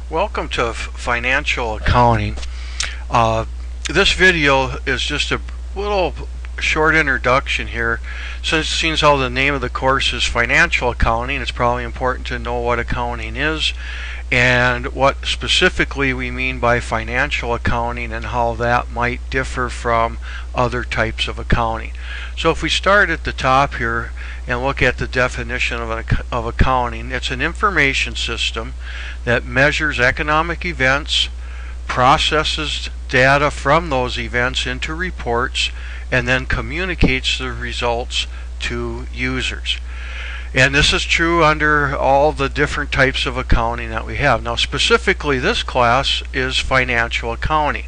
Welcome to Financial Accounting. This video is just a little short introduction here. Since how the name of the course is Financial Accounting, it's probably important to know what accounting is and what specifically we mean by financial accounting and how that might differ from other types of accounting. So if we start at the top here and look at the definition of accounting, it's an information system that measures economic events, processes data from those events into reports, and then communicates the results to users. And this is true under all the different types of accounting that we have. Now specifically this class is financial accounting.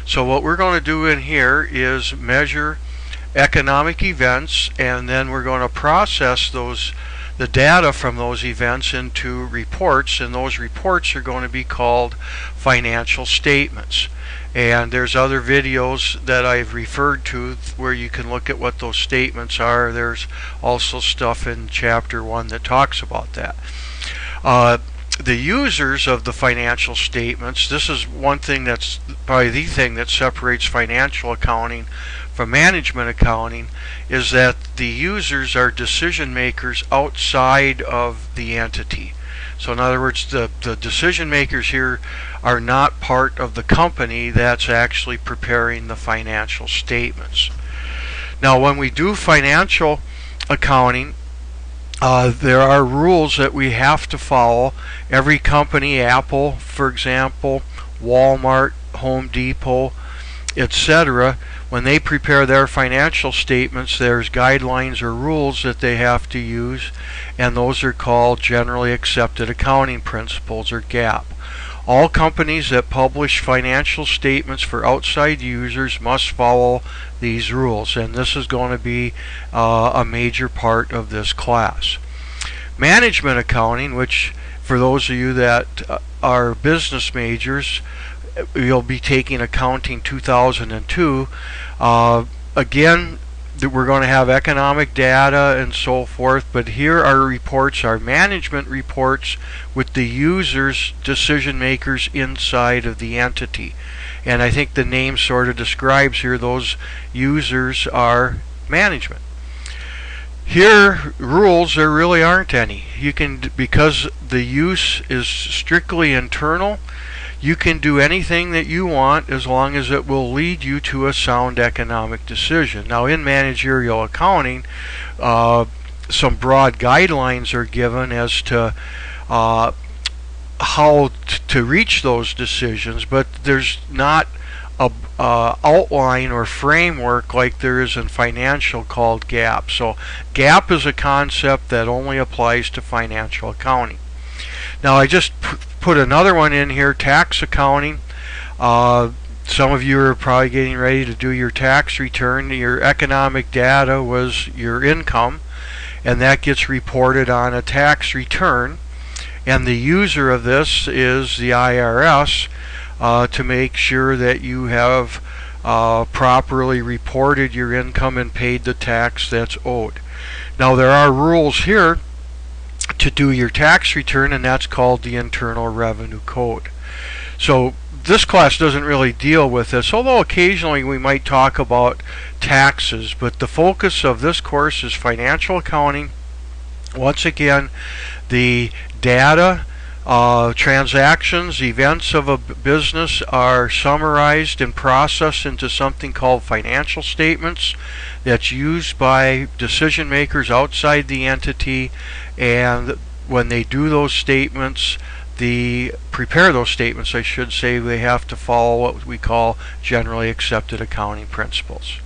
So what we're going to do in here is measure economic events, and then we're going to process the data from those events into reports, and those reports are going to be called financial statements. And there's other videos that I've referred to where you can look at what those statements are. There's also stuff in chapter 1 that talks about that. The users of the financial statements, this is one thing that's probably the thing that separates financial accounting from management accounting, is that the users are decision makers outside of the entity. So in other words, the decision makers here are not part of the company that's actually preparing the financial statements. Now when we do financial accounting, there are rules that we have to follow. Every company, Apple for example, Walmart, Home Depot, etc., when they prepare their financial statements, there's guidelines or rules that they have to use, and those are called Generally Accepted Accounting Principles, or GAAP. All companies that publish financial statements for outside users must follow these rules, and this is going to be a major part of this class. Management accounting, which for those of you that are business majors, you'll be taking Accounting 2002. Again, we're going to have economic data and so forth, but here our reports are management reports with the users, decision makers inside of the entity. And I think the name sort of describes here those users are management. Here, rules, there really aren't any. You can, because the use is strictly internal, you can do anything that you want as long as it will lead you to a sound economic decision. Now in managerial accounting, some broad guidelines are given as to how to reach those decisions, but there's not a outline or framework like there is in financial called GAAP. So GAAP is a concept that only applies to financial accounting. Now I just put another one in here, tax accounting. Some of you are probably getting ready to do your tax return. Your economic data was your income, and that gets reported on a tax return, and the user of this is the IRS to make sure that you have properly reported your income and paid the tax that's owed. Now there are rules here to do your tax return, and that's called the Internal Revenue Code. So this class doesn't really deal with this, although occasionally we might talk about taxes, but the focus of this course is financial accounting. Once again, the data, transactions, events of a business are summarized and processed into something called financial statements that's used by decision makers outside the entity, and when they do those statements, prepare those statements, I should say, they have to follow what we call generally accepted accounting principles.